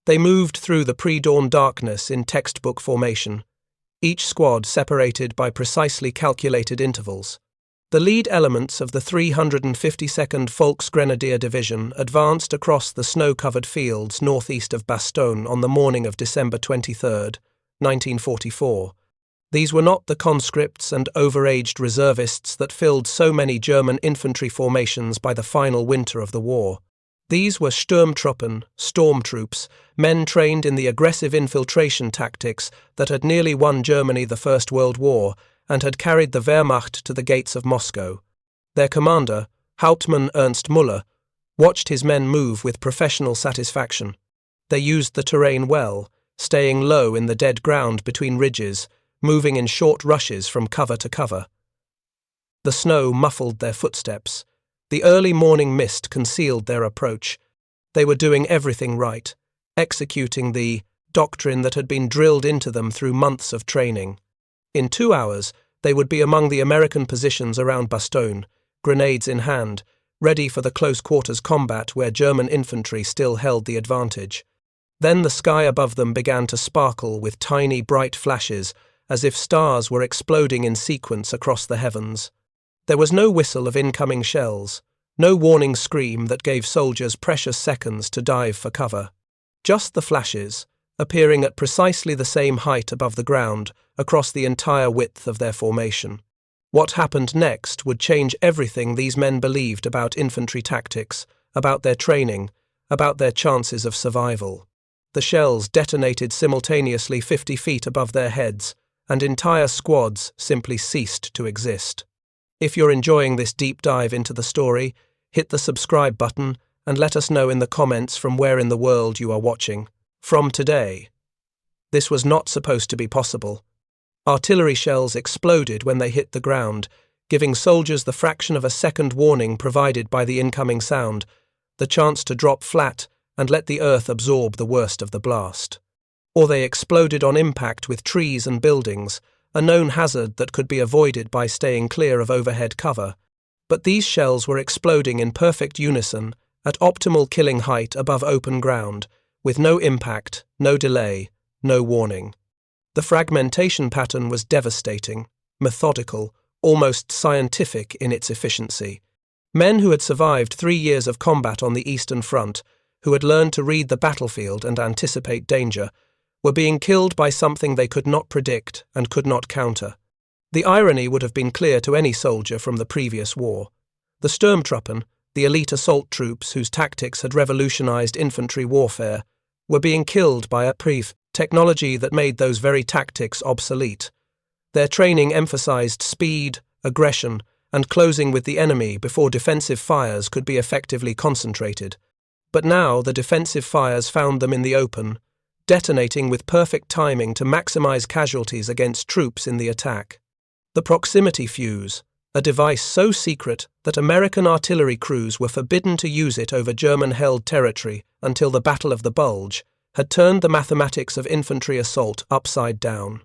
They moved through the pre-dawn darkness in textbook formation, each squad separated by precisely calculated intervals. The lead elements of the 352nd Volksgrenadier Division advanced across the snow-covered fields northeast of Bastogne on the morning of December 23, 1944. These were not the conscripts and overaged reservists that filled so many German infantry formations by the final winter of the war. These were Sturmtruppen, stormtroops, men trained in the aggressive infiltration tactics that had nearly won Germany the First World War and had carried the Wehrmacht to the gates of Moscow. Their commander, Hauptmann Ernst Müller, watched his men move with professional satisfaction. They used the terrain well, staying low in the dead ground between ridges, moving in short rushes from cover to cover. The snow muffled their footsteps. The early morning mist concealed their approach. They were doing everything right, executing the doctrine that had been drilled into them through months of training. In 2 hours, they would be among the American positions around Bastogne, grenades in hand, ready for the close-quarters combat where German infantry still held the advantage. Then the sky above them began to sparkle with tiny, bright flashes, as if stars were exploding in sequence across the heavens. There was no whistle of incoming shells, no warning scream that gave soldiers precious seconds to dive for cover. Just the flashes, appearing at precisely the same height above the ground, across the entire width of their formation. What happened next would change everything these men believed about infantry tactics, about their training, about their chances of survival. The shells detonated simultaneously 50 feet above their heads, and entire squads simply ceased to exist. If you're enjoying this deep dive into the story, hit the subscribe button and let us know in the comments from where in the world you are watching. From today. This was not supposed to be possible. Artillery shells exploded when they hit the ground, giving soldiers the fraction of a second warning provided by the incoming sound, the chance to drop flat and let the earth absorb the worst of the blast. Or they exploded on impact with trees and buildings, a known hazard that could be avoided by staying clear of overhead cover. But these shells were exploding in perfect unison, at optimal killing height above open ground, with no impact, no delay, no warning. The fragmentation pattern was devastating, methodical, almost scientific in its efficiency. Men who had survived 3 years of combat on the Eastern Front, who had learned to read the battlefield and anticipate danger, were being killed by something they could not predict and could not counter. The irony would have been clear to any soldier from the previous war. The Sturmtruppen, the elite assault troops whose tactics had revolutionized infantry warfare, were being killed by a technology that made those very tactics obsolete. Their training emphasized speed, aggression, and closing with the enemy before defensive fires could be effectively concentrated. But now the defensive fires found them in the open, detonating with perfect timing to maximize casualties against troops in the attack. The proximity fuse, a device so secret that American artillery crews were forbidden to use it over German-held territory until the Battle of the Bulge, had turned the mathematics of infantry assault upside down.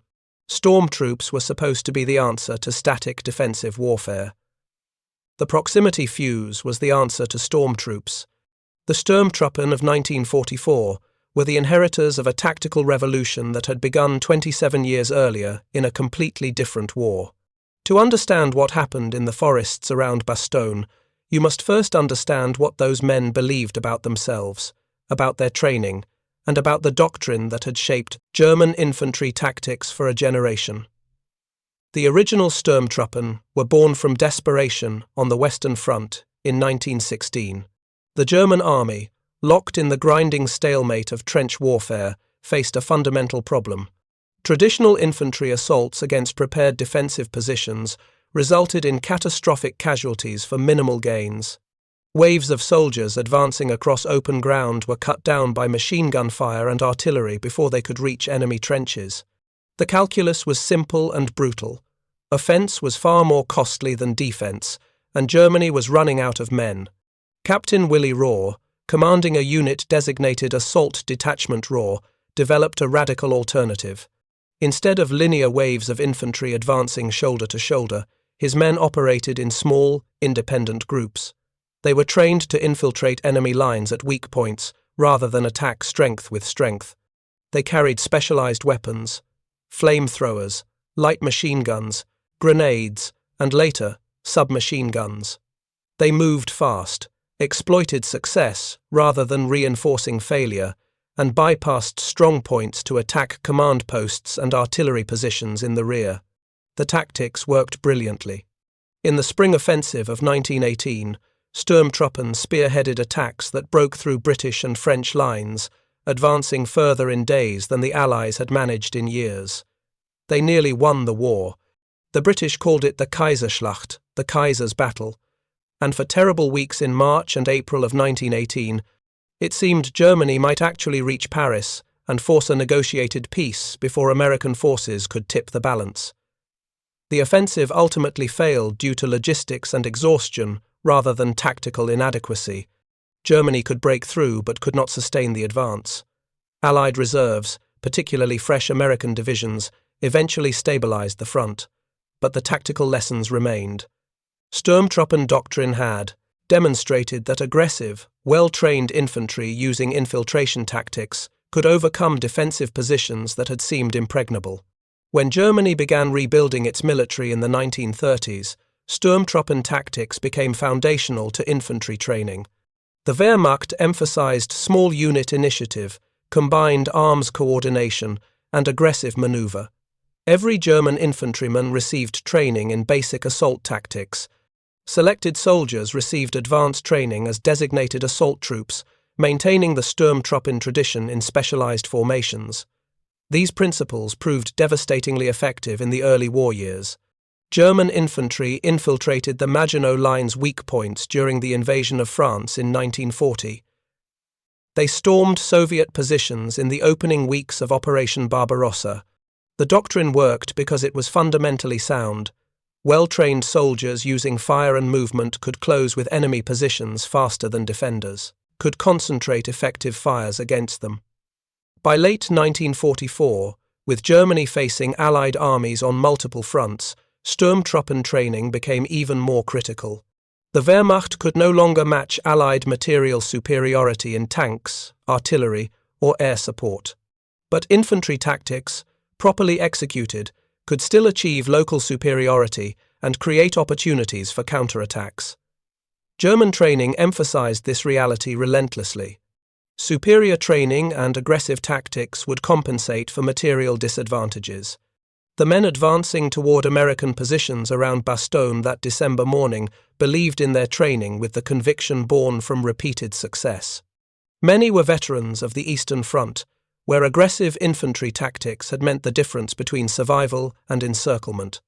Stormtroops were supposed to be the answer to static defensive warfare. The proximity fuse was the answer to stormtroops. The Sturmtruppen of 1944 were the inheritors of a tactical revolution that had begun 27 years earlier in a completely different war. To understand what happened in the forests around Bastogne, you must first understand what those men believed about themselves, about their training, and about the doctrine that had shaped German infantry tactics for a generation. The original Sturmtruppen were born from desperation on the Western Front in 1916. The German army, locked in the grinding stalemate of trench warfare, faced a fundamental problem. Traditional infantry assaults against prepared defensive positions resulted in catastrophic casualties for minimal gains. Waves of soldiers advancing across open ground were cut down by machine gun fire and artillery before they could reach enemy trenches. The calculus was simple and brutal. Offense was far more costly than defense, and Germany was running out of men. Captain Willy Rohr, commanding a unit designated Assault Detachment Rohr, developed a radical alternative. Instead of linear waves of infantry advancing shoulder to shoulder, his men operated in small, independent groups. They were trained to infiltrate enemy lines at weak points, rather than attack strength with strength. They carried specialized weapons, flamethrowers, light machine guns, grenades, and later, submachine guns. They moved fast, exploited success rather than reinforcing failure, and bypassed strong points to attack command posts and artillery positions in the rear. The tactics worked brilliantly. In the spring offensive of 1918, Sturmtruppen spearheaded attacks that broke through British and French lines, advancing further in days than the Allies had managed in years. They nearly won the war. The British called it the Kaiserschlacht, the Kaiser's battle, and for terrible weeks in March and April of 1918, it seemed Germany might actually reach Paris and force a negotiated peace before American forces could tip the balance. The offensive ultimately failed due to logistics and exhaustion rather than tactical inadequacy. Germany could break through but could not sustain the advance. Allied reserves, particularly fresh American divisions, eventually stabilized the front, but the tactical lessons remained. Sturmtruppen doctrine had demonstrated that aggressive, well-trained infantry using infiltration tactics could overcome defensive positions that had seemed impregnable. When Germany began rebuilding its military in the 1930s, Sturmtruppen tactics became foundational to infantry training. The Wehrmacht emphasized small unit initiative, combined arms coordination, and aggressive maneuver. Every German infantryman received training in basic assault tactics. Selected soldiers received advanced training as designated assault troops, maintaining the Sturmtruppen tradition in specialized formations. These principles proved devastatingly effective in the early war years. German infantry infiltrated the Maginot Line's weak points during the invasion of France in 1940. They stormed Soviet positions in the opening weeks of Operation Barbarossa. The doctrine worked because it was fundamentally sound. Well-trained soldiers using fire and movement could close with enemy positions faster than defenders, could concentrate effective fires against them. By late 1944, with Germany facing Allied armies on multiple fronts, Sturmtruppen training became even more critical. The Wehrmacht could no longer match Allied material superiority in tanks, artillery, or air support. But infantry tactics, properly executed, could still achieve local superiority and create opportunities for counterattacks. German training emphasized this reality relentlessly. Superior training and aggressive tactics would compensate for material disadvantages. The men advancing toward American positions around Bastogne that December morning believed in their training with the conviction born from repeated success. Many were veterans of the Eastern Front, where aggressive infantry tactics had meant the difference between survival and encirclement.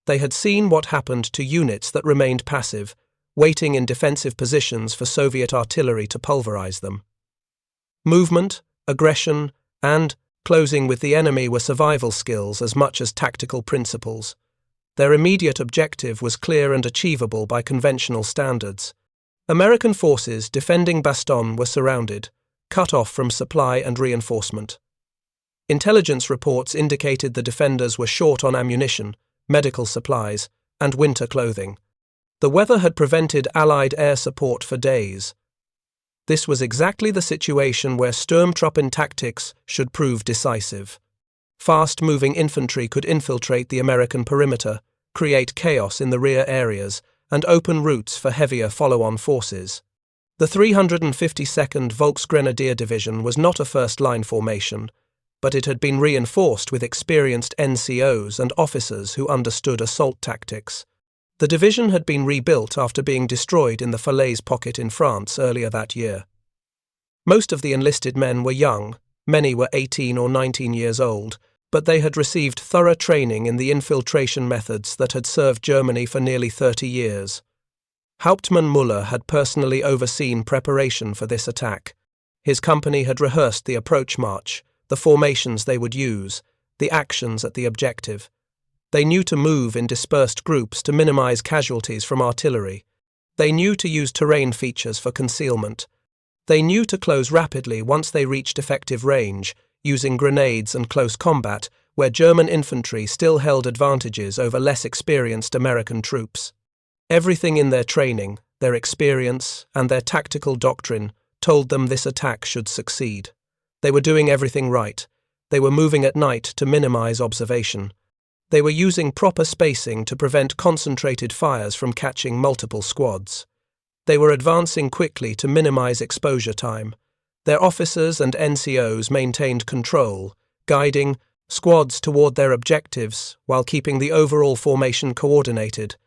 They had seen what happened to units that remained passive, waiting in defensive positions for Soviet artillery to pulverize them. Movement, aggression, and closing with the enemy were survival skills as much as tactical principles. Their immediate objective was clear and achievable by conventional standards. American forces defending Bastogne were surrounded, cut off from supply and reinforcement. Intelligence reports indicated the defenders were short on ammunition, medical supplies, and winter clothing. The weather had prevented Allied air support for days. This was exactly the situation where Sturmtruppen tactics should prove decisive. Fast-moving infantry could infiltrate the American perimeter, create chaos in the rear areas, and open routes for heavier follow-on forces. The 352nd Volksgrenadier Division was not a first-line formation, but it had been reinforced with experienced NCOs and officers who understood assault tactics. The division had been rebuilt after being destroyed in the Falaise pocket in France earlier that year. Most of the enlisted men were young, many were 18 or 19 years old, but they had received thorough training in the infiltration methods that had served Germany for nearly 30 years. Hauptmann Müller had personally overseen preparation for this attack. His company had rehearsed the approach march, the formations they would use, the actions at the objective. They knew to move in dispersed groups to minimize casualties from artillery. They knew to use terrain features for concealment. They knew to close rapidly once they reached effective range, using grenades and close combat, where German infantry still held advantages over less experienced American troops. Everything in their training, their experience, and their tactical doctrine told them this attack should succeed. They were doing everything right. They were moving at night to minimize observation. They were using proper spacing to prevent concentrated fires from catching multiple squads. They were advancing quickly to minimize exposure time. Their officers and NCOs maintained control, guiding squads toward their objectives while keeping the overall formation coordinated.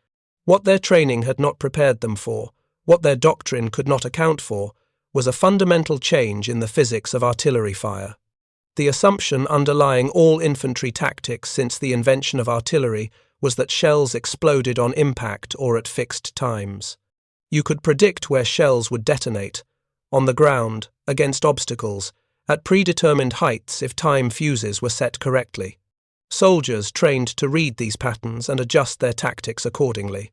What their training had not prepared them for, what their doctrine could not account for, was a fundamental change in the physics of artillery fire. The assumption underlying all infantry tactics since the invention of artillery was that shells exploded on impact or at fixed times. You could predict where shells would detonate, on the ground, against obstacles, at predetermined heights if time fuses were set correctly. Soldiers trained to read these patterns and adjust their tactics accordingly.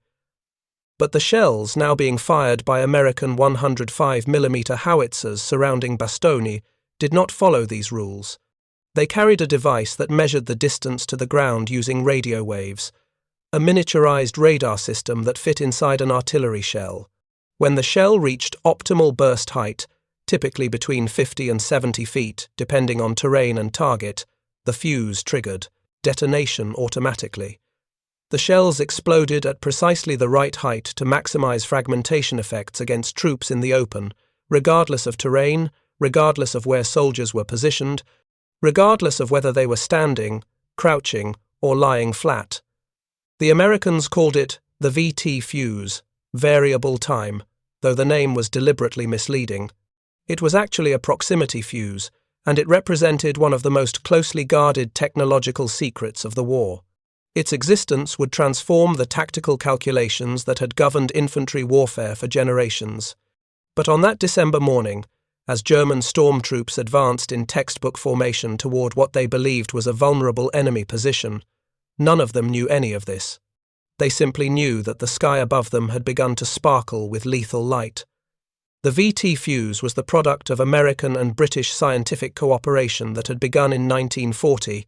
But the shells now being fired by American 105mm howitzers surrounding Bastogne did not follow these rules. They carried a device that measured the distance to the ground using radio waves, a miniaturized radar system that fit inside an artillery shell. When the shell reached optimal burst height, typically between 50 and 70 feet, depending on terrain and target, the fuse triggered, detonation automatically. The shells exploded at precisely the right height to maximize fragmentation effects against troops in the open, regardless of terrain, regardless of where soldiers were positioned, regardless of whether they were standing, crouching, or lying flat. The Americans called it the VT fuse, variable time, though the name was deliberately misleading. It was actually a proximity fuse, and it represented one of the most closely guarded technological secrets of the war. Its existence would transform the tactical calculations that had governed infantry warfare for generations. But on that December morning, as German stormtroops advanced in textbook formation toward what they believed was a vulnerable enemy position, none of them knew any of this. They simply knew that the sky above them had begun to sparkle with lethal light. The VT fuse was the product of American and British scientific cooperation that had begun in 1940,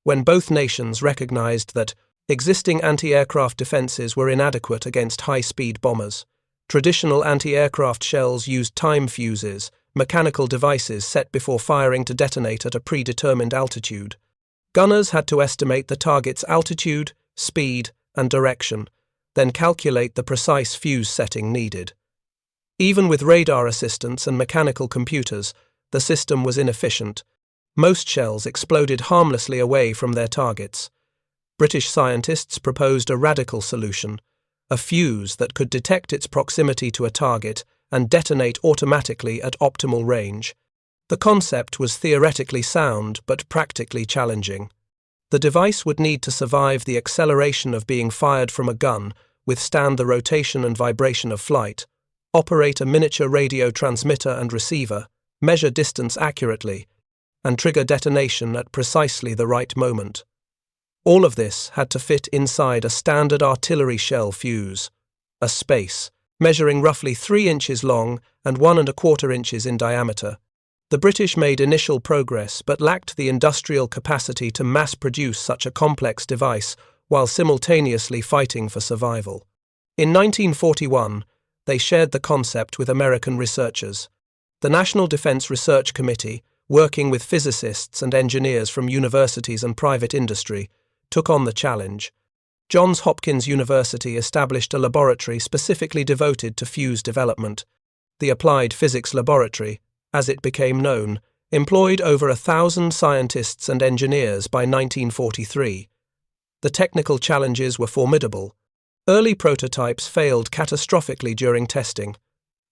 when both nations recognized that existing anti-aircraft defenses were inadequate against high-speed bombers. Traditional anti-aircraft shells used time fuses, mechanical devices set before firing to detonate at a predetermined altitude. Gunners had to estimate the target's altitude, speed, and direction, then calculate the precise fuse setting needed. Even with radar assistance and mechanical computers, the system was inefficient. Most shells exploded harmlessly away from their targets. British scientists proposed a radical solution, a fuse that could detect its proximity to a target and detonate automatically at optimal range. The concept was theoretically sound but practically challenging. The device would need to survive the acceleration of being fired from a gun, withstand the rotation and vibration of flight, operate a miniature radio transmitter and receiver, measure distance accurately, and trigger detonation at precisely the right moment. All of this had to fit inside a standard artillery shell fuse, a space, measuring roughly 3 inches long and 1¼ inches in diameter. The British made initial progress but lacked the industrial capacity to mass-produce such a complex device while simultaneously fighting for survival. In 1941, they shared the concept with American researchers. The National Defense Research Committee, working with physicists and engineers from universities and private industry, took on the challenge. Johns Hopkins University established a laboratory specifically devoted to fuse development. The Applied Physics Laboratory, as it became known, employed over 1,000 scientists and engineers by 1943. The technical challenges were formidable. Early prototypes failed catastrophically during testing.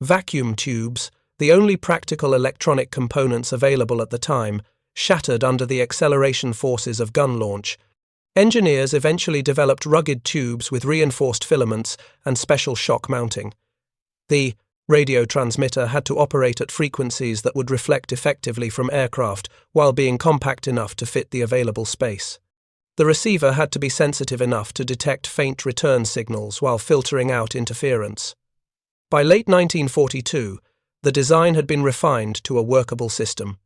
Vacuum tubes, the only practical electronic components available at the time, shattered under the acceleration forces of gun launch. Engineers eventually developed rugged tubes with reinforced filaments and special shock mounting. The radio transmitter had to operate at frequencies that would reflect effectively from aircraft while being compact enough to fit the available space. The receiver had to be sensitive enough to detect faint return signals while filtering out interference. By late 1942, the design had been refined to a workable system.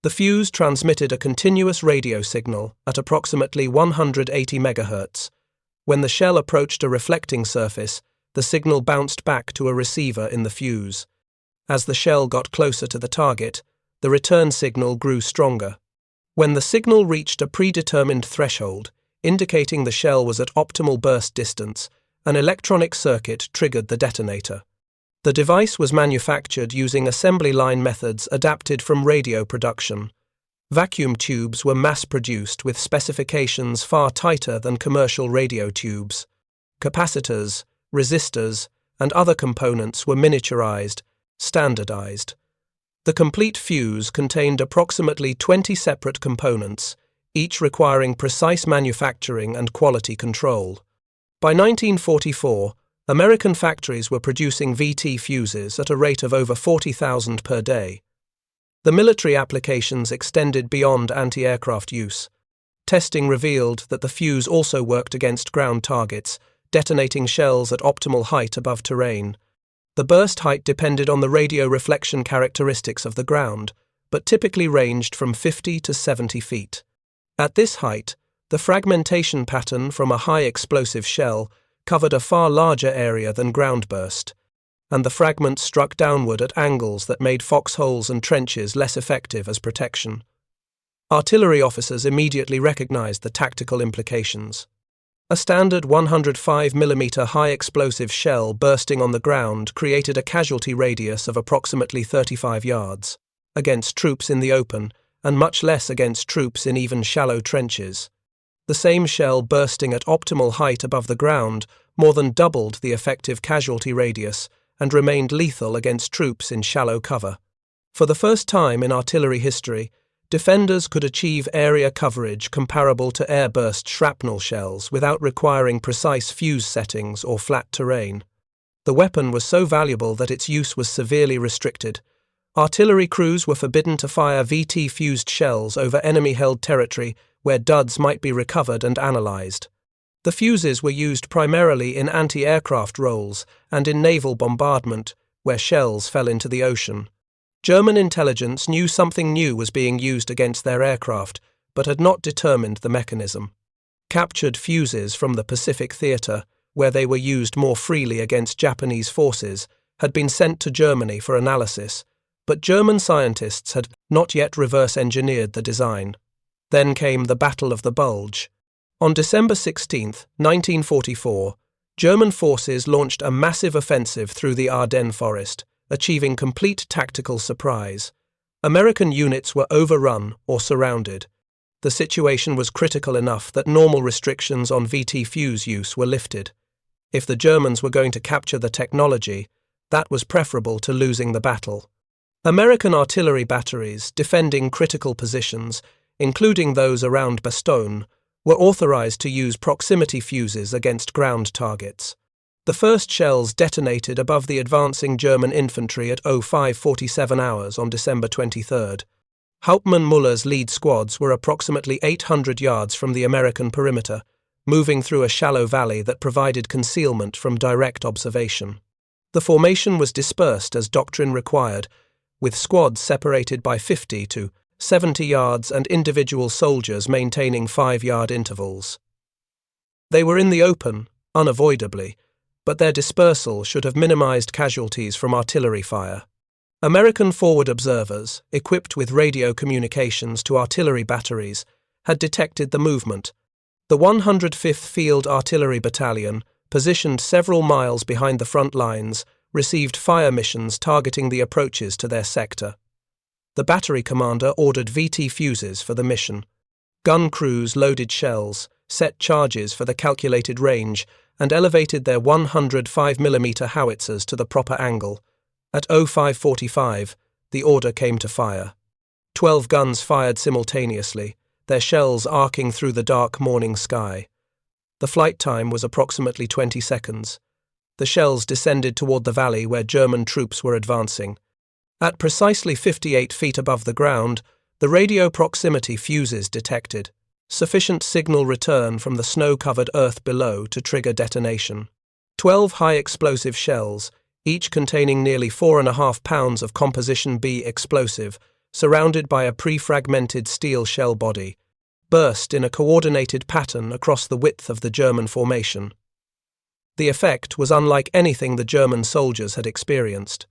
The fuse transmitted a continuous radio signal at approximately 180 MHz. When the shell approached a reflecting surface, the signal bounced back to a receiver in the fuse. As the shell got closer to the target, the return signal grew stronger. When the signal reached a predetermined threshold, indicating the shell was at optimal burst distance, an electronic circuit triggered the detonator. The device was manufactured using assembly line methods adapted from radio production. Vacuum tubes were mass-produced with specifications far tighter than commercial radio tubes. Capacitors, resistors, and other components were miniaturized, standardized. The complete fuse contained approximately 20 separate components, each requiring precise manufacturing and quality control. By 1944, American factories were producing VT fuses at a rate of over 40,000 per day. The military applications extended beyond anti-aircraft use. Testing revealed that the fuse also worked against ground targets, detonating shells at optimal height above terrain. The burst height depended on the radio reflection characteristics of the ground, but typically ranged from 50 to 70 feet. At this height, the fragmentation pattern from a high explosive shell covered a far larger area than ground burst, and the fragments struck downward at angles that made foxholes and trenches less effective as protection. Artillery officers immediately recognized the tactical implications. A standard 105mm high-explosive shell bursting on the ground created a casualty radius of approximately 35 yards, against troops in the open, and much less against troops in even shallow trenches. The same shell bursting at optimal height above the ground more than doubled the effective casualty radius and remained lethal against troops in shallow cover. For the first time in artillery history, defenders could achieve area coverage comparable to airburst shrapnel shells without requiring precise fuse settings or flat terrain. The weapon was so valuable that its use was severely restricted. Artillery crews were forbidden to fire VT-fused shells over enemy-held territory where duds might be recovered and analyzed. The fuses were used primarily in anti-aircraft roles and in naval bombardment, where shells fell into the ocean. German intelligence knew something new was being used against their aircraft, but had not determined the mechanism. Captured fuses from the Pacific Theater, where they were used more freely against Japanese forces, had been sent to Germany for analysis, but German scientists had not yet reverse-engineered the design. Then came the Battle of the Bulge. On December 16, 1944, German forces launched a massive offensive through the Ardennes forest, achieving complete tactical surprise. American units were overrun or surrounded. The situation was critical enough that normal restrictions on VT fuse use were lifted. If the Germans were going to capture the technology, that was preferable to losing the battle. American artillery batteries defending critical positions, including those around Bastogne, were authorized to use proximity fuses against ground targets. The first shells detonated above the advancing German infantry at 05:47 hours on December 23. Hauptmann Muller's lead squads were approximately 800 yards from the American perimeter, moving through a shallow valley that provided concealment from direct observation. The formation was dispersed as doctrine required, with squads separated by 50 to 70 yards and individual soldiers maintaining 5-yard intervals. They were in the open, unavoidably, but their dispersal should have minimized casualties from artillery fire. American forward observers, equipped with radio communications to artillery batteries, had detected the movement. The 105th Field Artillery Battalion, positioned several miles behind the front lines, received fire missions targeting the approaches to their sector. The battery commander ordered VT fuses for the mission. Gun crews loaded shells, set charges for the calculated range, and elevated their 105mm howitzers to the proper angle. At 05:45, the order came to fire. 12 guns fired simultaneously, their shells arcing through the dark morning sky. The flight time was approximately 20 seconds. The shells descended toward the valley where German troops were advancing. At precisely 58 feet above the ground, the radio proximity fuses detected. Sufficient signal return from the snow-covered earth below to trigger detonation. 12 high-explosive shells, each containing nearly 4.5 pounds of Composition B explosive, surrounded by a pre-fragmented steel shell body, burst in a coordinated pattern across the width of the German formation. The effect was unlike anything the German soldiers had experienced.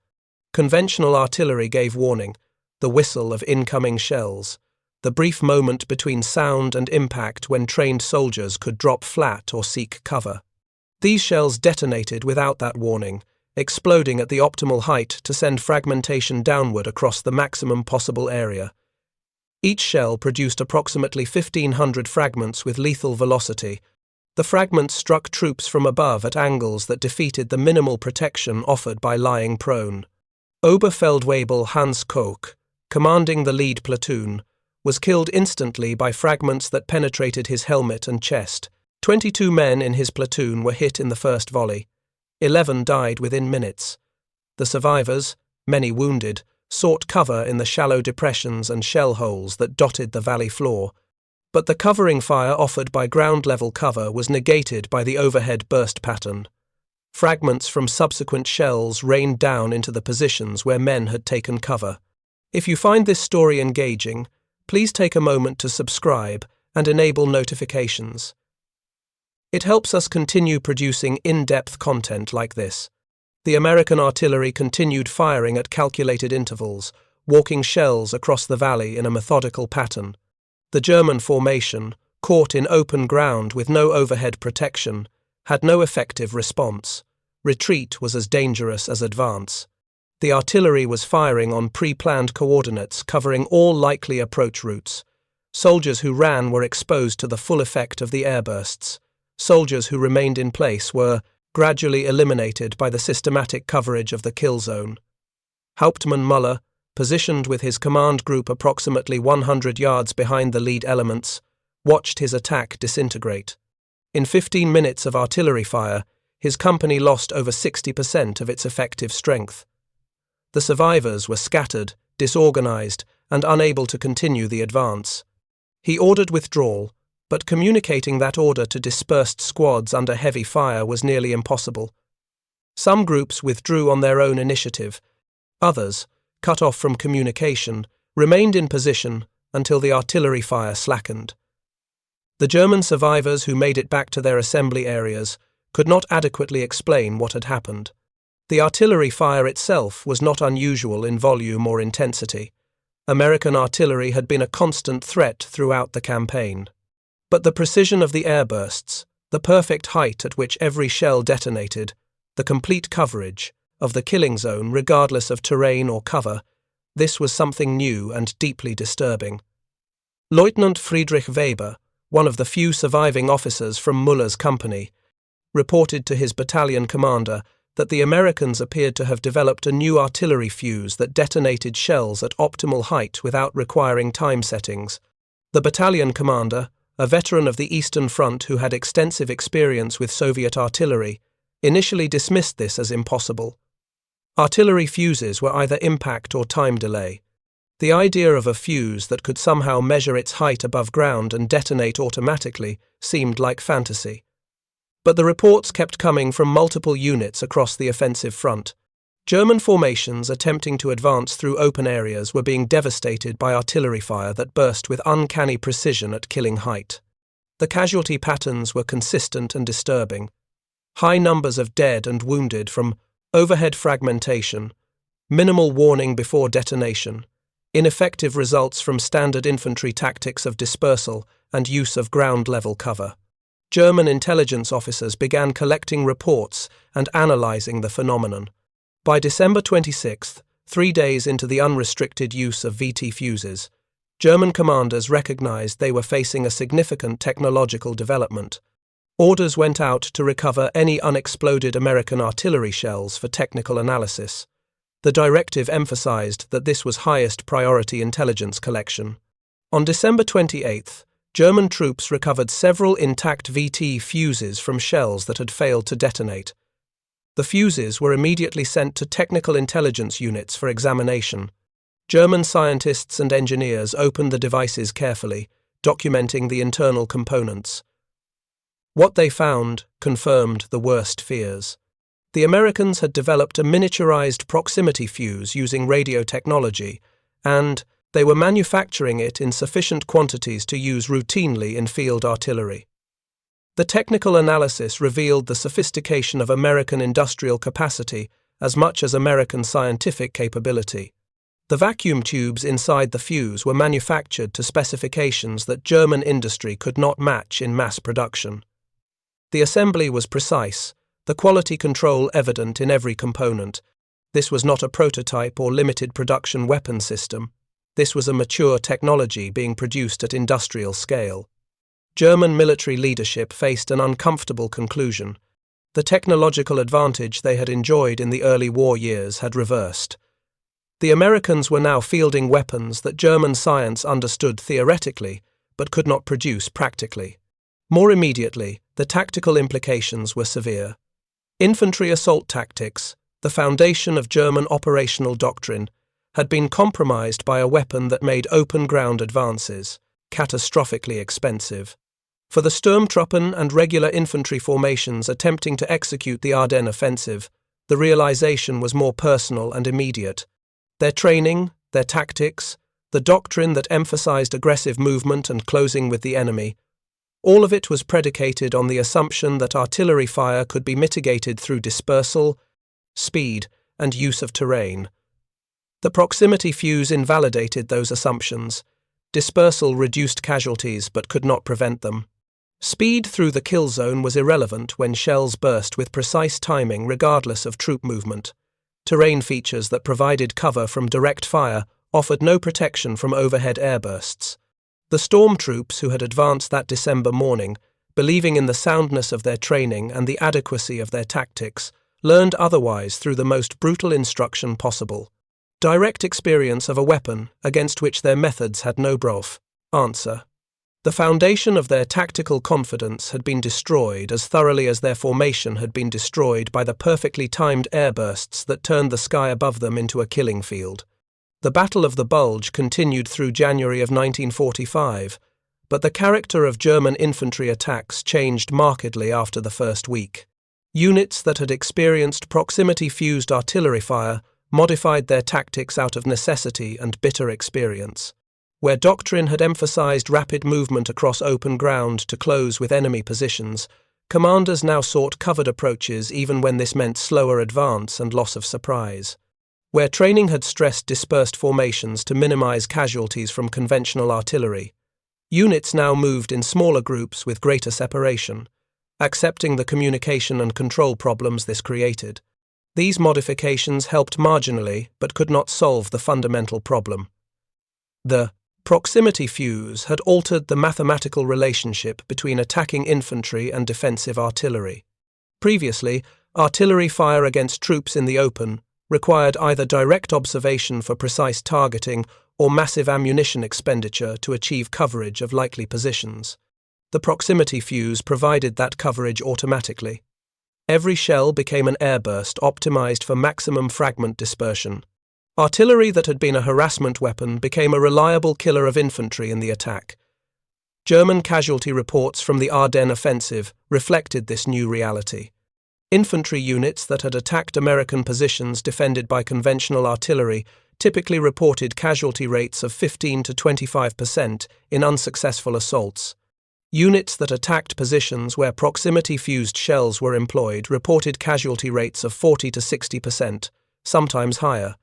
Conventional artillery gave warning, the whistle of incoming shells, the brief moment between sound and impact when trained soldiers could drop flat or seek cover. These shells detonated without that warning, exploding at the optimal height to send fragmentation downward across the maximum possible area. Each shell produced approximately 1,500 fragments with lethal velocity. The fragments struck troops from above at angles that defeated the minimal protection offered by lying prone. Oberfeldwebel Hans Koch, commanding the lead platoon, was killed instantly by fragments that penetrated his helmet and chest. 22 men in his platoon were hit in the first volley. 11 died within minutes. The survivors, many wounded, sought cover in the shallow depressions and shell holes that dotted the valley floor. But the covering fire offered by ground-level cover was negated by the overhead burst pattern. Fragments from subsequent shells rained down into the positions where men had taken cover. If you find this story engaging, please take a moment to subscribe and enable notifications. It helps us continue producing in-depth content like this. The American artillery continued firing at calculated intervals, walking shells across the valley in a methodical pattern. The German formation, caught in open ground with no overhead protection, had no effective response. Retreat was as dangerous as advance. The artillery was firing on pre-planned coordinates covering all likely approach routes. Soldiers who ran were exposed to the full effect of the airbursts. Soldiers who remained in place were gradually eliminated by the systematic coverage of the kill zone. Hauptmann Müller, positioned with his command group approximately 100 yards behind the lead elements, watched his attack disintegrate. In 15 minutes of artillery fire, his company lost over 60% of its effective strength. The survivors were scattered, disorganized, and unable to continue the advance. He ordered withdrawal, but communicating that order to dispersed squads under heavy fire was nearly impossible. Some groups withdrew on their own initiative. Others, cut off from communication, remained in position until the artillery fire slackened. The German survivors who made it back to their assembly areas could not adequately explain what had happened. The artillery fire itself was not unusual in volume or intensity. American artillery had been a constant threat throughout the campaign. But the precision of the airbursts, the perfect height at which every shell detonated, the complete coverage of the killing zone regardless of terrain or cover, this was something new and deeply disturbing. Lieutenant Friedrich Weber, one of the few surviving officers from Müller's company, reported to his battalion commander that the Americans appeared to have developed a new artillery fuse that detonated shells at optimal height without requiring time settings. The battalion commander, a veteran of the Eastern Front who had extensive experience with Soviet artillery, initially dismissed this as impossible. Artillery fuses were either impact or time delay. The idea of a fuse that could somehow measure its height above ground and detonate automatically seemed like fantasy. But the reports kept coming from multiple units across the offensive front. German formations attempting to advance through open areas were being devastated by artillery fire that burst with uncanny precision at killing height. The casualty patterns were consistent and disturbing. High numbers of dead and wounded from overhead fragmentation, minimal warning before detonation, ineffective results from standard infantry tactics of dispersal and use of ground-level cover. German intelligence officers began collecting reports and analyzing the phenomenon. By December 26th, 3 days into the unrestricted use of VT fuses, German commanders recognized they were facing a significant technological development. Orders went out to recover any unexploded American artillery shells for technical analysis. The directive emphasized that this was highest priority intelligence collection. On December 28th, German troops recovered several intact VT fuses from shells that had failed to detonate. The fuses were immediately sent to technical intelligence units for examination. German scientists and engineers opened the devices carefully, documenting the internal components. What they found confirmed the worst fears. The Americans had developed a miniaturized proximity fuse using radio technology, and they were manufacturing it in sufficient quantities to use routinely in field artillery. The technical analysis revealed the sophistication of American industrial capacity as much as American scientific capability. The vacuum tubes inside the Fuze were manufactured to specifications that German industry could not match in mass production. The assembly was precise, the quality control evident in every component. This was not a prototype or limited production weapon system. This was a mature technology being produced at industrial scale. German military leadership faced an uncomfortable conclusion. The technological advantage they had enjoyed in the early war years had reversed. The Americans were now fielding weapons that German science understood theoretically, but could not produce practically. More immediately, the tactical implications were severe. Infantry assault tactics, the foundation of German operational doctrine, had been compromised by a weapon that made open ground advances catastrophically expensive. For the Sturmtruppen and regular infantry formations attempting to execute the Ardennes offensive, the realization was more personal and immediate. Their training, their tactics, the doctrine that emphasized aggressive movement and closing with the enemy, all of it was predicated on the assumption that artillery fire could be mitigated through dispersal, speed, and use of terrain. The proximity fuse invalidated those assumptions. Dispersal reduced casualties but could not prevent them. Speed through the kill zone was irrelevant when shells burst with precise timing regardless of troop movement. Terrain features that provided cover from direct fire offered no protection from overhead airbursts. The stormtroops who had advanced that December morning, believing in the soundness of their training and the adequacy of their tactics, learned otherwise through the most brutal instruction possible. Direct experience of a weapon against which their methods had no answer. The foundation of their tactical confidence had been destroyed as thoroughly as their formation had been destroyed by the perfectly timed airbursts that turned the sky above them into a killing field. The Battle of the Bulge continued through January of 1945, but the character of German infantry attacks changed markedly after the first week. Units that had experienced proximity-fused artillery fire modified their tactics out of necessity and bitter experience. Where doctrine had emphasized rapid movement across open ground to close with enemy positions, commanders now sought covered approaches even when this meant slower advance and loss of surprise. Where training had stressed dispersed formations to minimize casualties from conventional artillery, units now moved in smaller groups with greater separation, accepting the communication and control problems this created. These modifications helped marginally but could not solve the fundamental problem. The proximity fuse had altered the mathematical relationship between attacking infantry and defensive artillery. Previously, artillery fire against troops in the open required either direct observation for precise targeting or massive ammunition expenditure to achieve coverage of likely positions. The proximity fuse provided that coverage automatically. Every shell became an airburst optimized for maximum fragment dispersion. Artillery that had been a harassment weapon became a reliable killer of infantry in the attack. German casualty reports from the Ardennes offensive reflected this new reality. Infantry units that had attacked American positions defended by conventional artillery typically reported casualty rates of 15 to 25% in unsuccessful assaults. Units that attacked positions where proximity-fused shells were employed reported casualty rates of 40 to 60%, sometimes higher.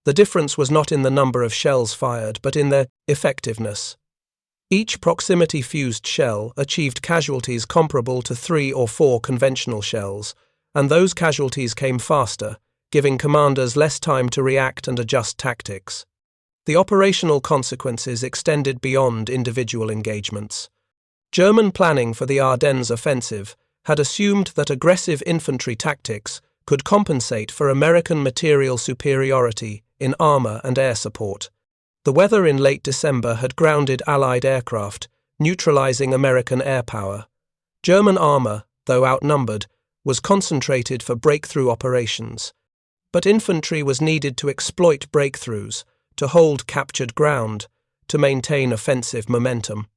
The difference was not in the number of shells fired, but in their effectiveness. Each proximity-fused shell achieved casualties comparable to 3 or 4 conventional shells, and those casualties came faster, giving commanders less time to react and adjust tactics. The operational consequences extended beyond individual engagements. German planning for the Ardennes offensive had assumed that aggressive infantry tactics could compensate for American material superiority in armor and air support. The weather in late December had grounded Allied aircraft, neutralizing American air power. German armor, though outnumbered, was concentrated for breakthrough operations. But infantry was needed to exploit breakthroughs, to hold captured ground, to maintain offensive momentum.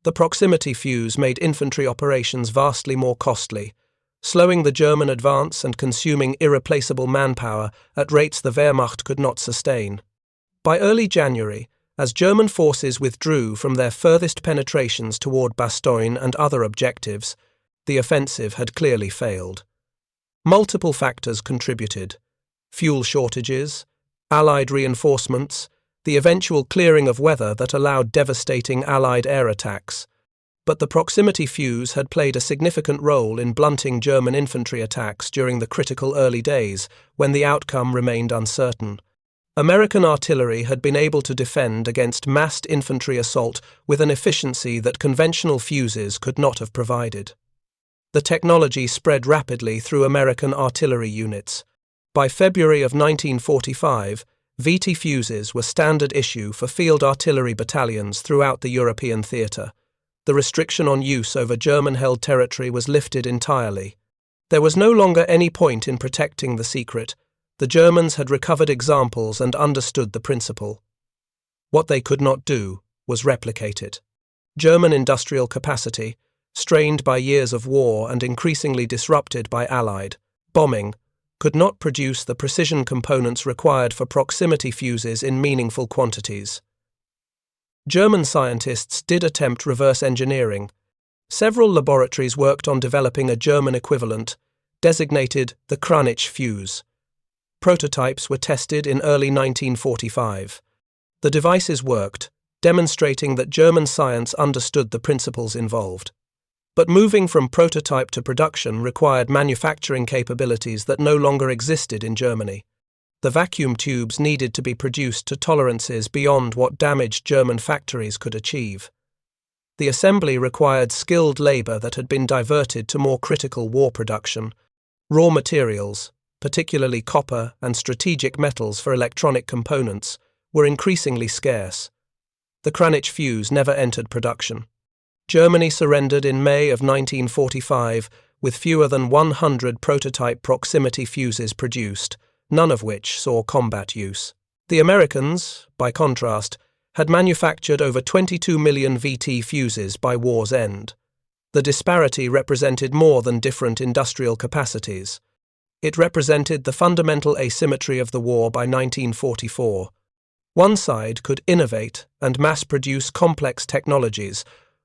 The proximity fuse made infantry operations vastly more costly, slowing the German advance and consuming irreplaceable manpower at rates the Wehrmacht could not sustain. By early January, as German forces withdrew from their furthest penetrations toward Bastogne and other objectives, the offensive had clearly failed. Multiple factors contributed. fuel shortages, Allied reinforcements, the eventual clearing of weather that allowed devastating Allied air attacks. But the proximity fuse had played a significant role in blunting German infantry attacks during the critical early days, when the outcome remained uncertain. American artillery had been able to defend against massed infantry assault with an efficiency that conventional fuses could not have provided. The technology spread rapidly through American artillery units. By February of 1945, VT fuses were standard issue for field artillery battalions throughout the European theatre. The restriction on use over German-held territory was lifted entirely. There was no longer any point in protecting the secret. The Germans had recovered examples and understood the principle. What they could not do was replicate it. German industrial capacity, strained by years of war and increasingly disrupted by Allied bombing, could not produce the precision components required for proximity fuses in meaningful quantities. German scientists did attempt reverse engineering. Several laboratories worked on developing a German equivalent, designated the Kranich fuse. Prototypes were tested in early 1945. The devices worked, demonstrating that German science understood the principles involved. But moving from prototype to production required manufacturing capabilities that no longer existed in Germany. The vacuum tubes needed to be produced to tolerances beyond what damaged German factories could achieve. The assembly required skilled labor that had been diverted to more critical war production. Raw materials, particularly copper and strategic metals for electronic components, were increasingly scarce. The Kranich fuse never entered production. Germany surrendered in May of 1945 with fewer than 100 prototype proximity fuses produced, none of which saw combat use. The Americans, by contrast, had manufactured over 22 million VT fuses by war's end. The disparity represented more than different industrial capacities. It represented the fundamental asymmetry of the war by 1944. One side could innovate and mass-produce complex technologies,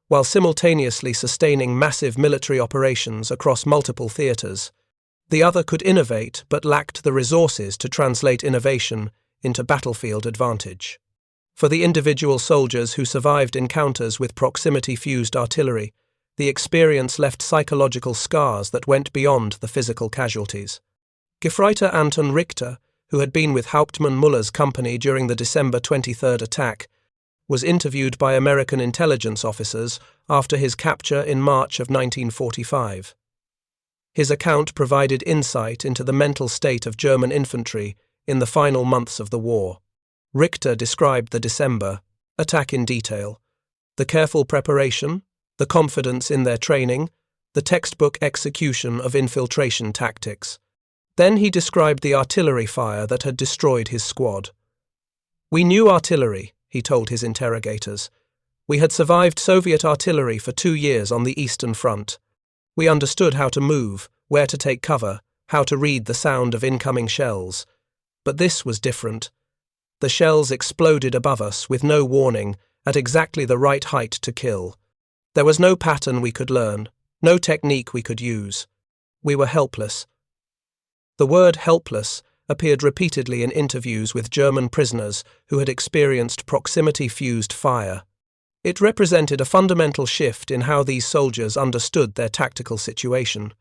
while simultaneously sustaining massive military operations across multiple theatres. The other could innovate but lacked the resources to translate innovation into battlefield advantage. For the individual soldiers who survived encounters with proximity-fused artillery, the experience left psychological scars that went beyond the physical casualties. Gefreiter Anton Richter, who had been with Hauptmann Muller's company during the December 23rd attack, was interviewed by American intelligence officers after his capture in March of 1945. His account provided insight into the mental state of German infantry in the final months of the war. Richter described the December attack in detail: the careful preparation, the confidence in their training, the textbook execution of infiltration tactics. Then he described the artillery fire that had destroyed his squad. "We knew artillery," he told his interrogators. "We had survived Soviet artillery for 2 years on the Eastern Front. We understood how to move, where to take cover, how to read the sound of incoming shells. But this was different. The shells exploded above us with no warning, at exactly the right height to kill. There was no pattern we could learn, no technique we could use. We were helpless." The word helpless appeared repeatedly in interviews with German prisoners who had experienced proximity-fused fire. It represented a fundamental shift in how these soldiers understood their tactical situation.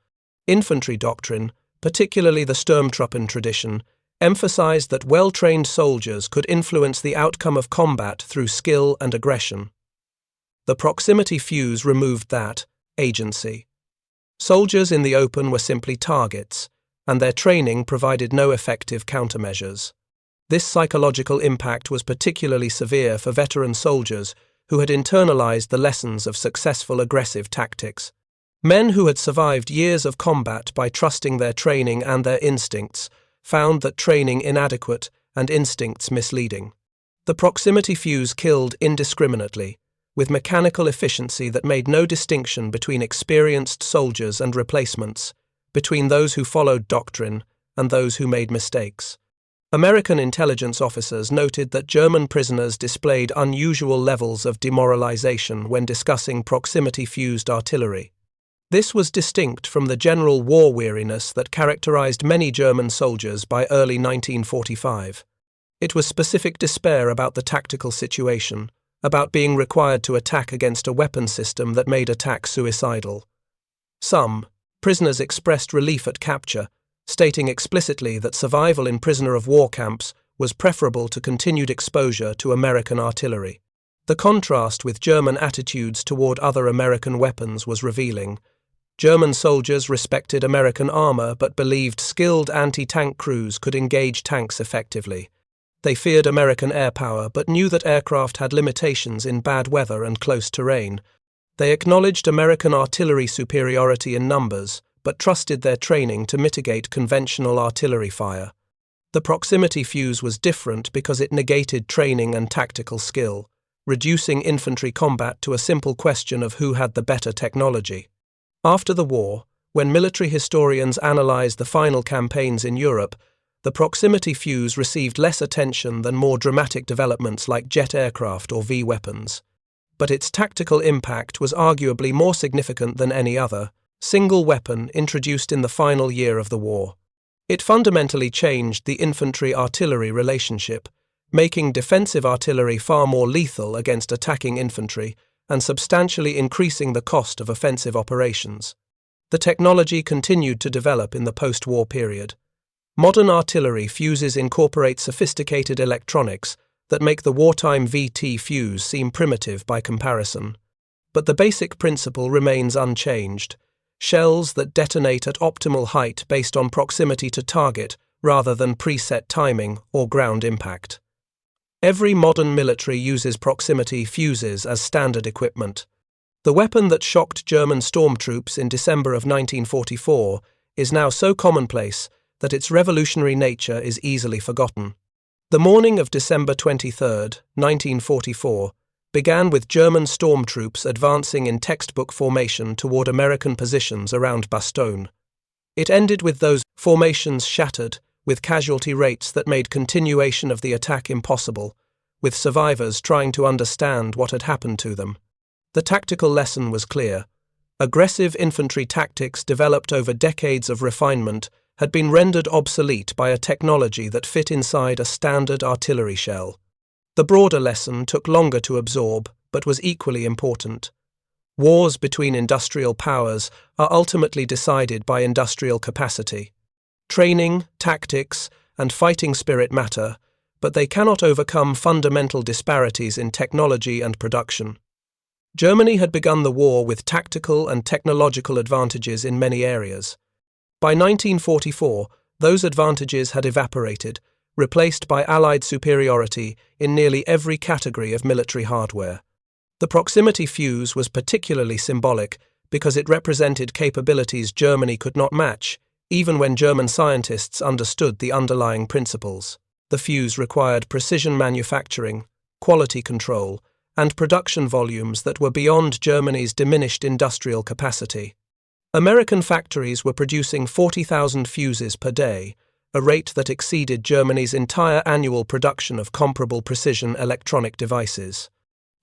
Infantry doctrine, particularly the Sturmtruppen tradition, emphasized that well-trained soldiers could influence the outcome of combat through skill and aggression. The proximity fuse removed that agency. Soldiers in the open were simply targets, and their training provided no effective countermeasures. This psychological impact was particularly severe for veteran soldiers who had internalized the lessons of successful aggressive tactics. Men who had survived years of combat by trusting their training and their instincts found that training inadequate and instincts misleading. The proximity fuse killed indiscriminately, with mechanical efficiency that made no distinction between experienced soldiers and replacements, between those who followed doctrine and those who made mistakes. American intelligence officers noted that German prisoners displayed unusual levels of demoralization when discussing proximity-fused artillery. This was distinct from the general war weariness that characterized many German soldiers by early 1945. It was specific despair about the tactical situation, about being required to attack against a weapon system that made attack suicidal. Some prisoners expressed relief at capture, stating explicitly that survival in prisoner of war camps was preferable to continued exposure to American artillery. The contrast with German attitudes toward other American weapons was revealing. German soldiers respected American armor but believed skilled anti-tank crews could engage tanks effectively. They feared American air power but knew that aircraft had limitations in bad weather and close terrain. They acknowledged American artillery superiority in numbers but trusted their training to mitigate conventional artillery fire. The proximity fuse was different because it negated training and tactical skill, reducing infantry combat to a simple question of who had the better technology. After the war, when military historians analyzed the final campaigns in Europe, the proximity fuse received less attention than more dramatic developments like jet aircraft or V-weapons. But its tactical impact was arguably more significant than any other single weapon introduced in the final year of the war. It fundamentally changed the infantry-artillery relationship, making defensive artillery far more lethal against attacking infantry and substantially increasing the cost of offensive operations. The technology continued to develop in the post-war period. Modern artillery fuses incorporate sophisticated electronics that make the wartime VT fuse seem primitive by comparison. But the basic principle remains unchanged: shells that detonate at optimal height based on proximity to target rather than preset timing or ground impact. Every modern military uses proximity fuses as standard equipment. The weapon that shocked German stormtroops in December of 1944 is now so commonplace that its revolutionary nature is easily forgotten. The morning of December 23, 1944, began with German stormtroops advancing in textbook formation toward American positions around Bastogne. It ended with those formations shattered, with casualty rates that made continuation of the attack impossible, with survivors trying to understand what had happened to them. The tactical lesson was clear. Aggressive infantry tactics developed over decades of refinement had been rendered obsolete by a technology that fit inside a standard artillery shell. The broader lesson took longer to absorb, but was equally important. Wars between industrial powers are ultimately decided by industrial capacity. Training, tactics, and fighting spirit matter, but they cannot overcome fundamental disparities in technology and production. Germany had begun the war with tactical and technological advantages in many areas. By 1944, those advantages had evaporated, replaced by Allied superiority in nearly every category of military hardware. The proximity fuse was particularly symbolic because it represented capabilities Germany could not match, even when German scientists understood the underlying principles. The fuse required precision manufacturing, quality control, and production volumes that were beyond Germany's diminished industrial capacity. American factories were producing 40,000 fuses per day, a rate that exceeded Germany's entire annual production of comparable precision electronic devices.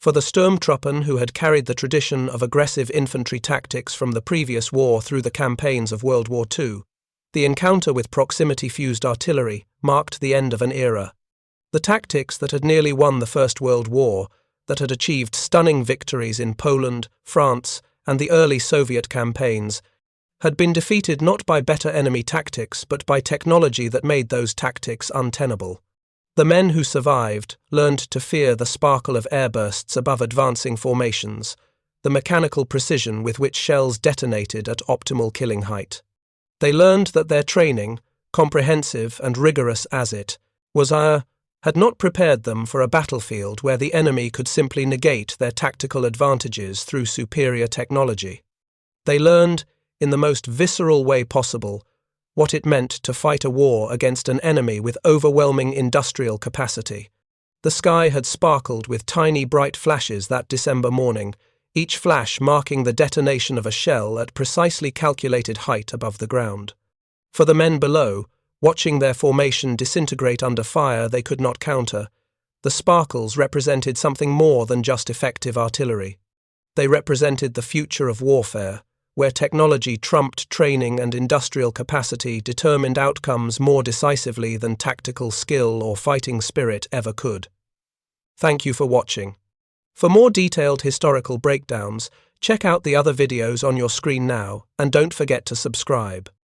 For the Sturmtruppen, who had carried the tradition of aggressive infantry tactics from the previous war through the campaigns of World War II, the encounter with proximity-fused artillery marked the end of an era. The tactics that had nearly won the First World War, that had achieved stunning victories in Poland, France, and the early Soviet campaigns, had been defeated not by better enemy tactics but by technology that made those tactics untenable. The men who survived learned to fear the sparkle of airbursts above advancing formations, the mechanical precision with which shells detonated at optimal killing height. They learned that their training, comprehensive and rigorous as it was, had not prepared them for a battlefield where the enemy could simply negate their tactical advantages through superior technology. They learned, in the most visceral way possible, what it meant to fight a war against an enemy with overwhelming industrial capacity. The sky had sparkled with tiny bright flashes that December morning, each flash marking the detonation of a shell at precisely calculated height above the ground. For the men below, watching their formation disintegrate under fire they could not counter, the sparkles represented something more than just effective artillery. They represented the future of warfare, where technology trumped training and industrial capacity determined outcomes more decisively than tactical skill or fighting spirit ever could. Thank you for watching. For more detailed historical breakdowns, check out the other videos on your screen now, and don't forget to subscribe.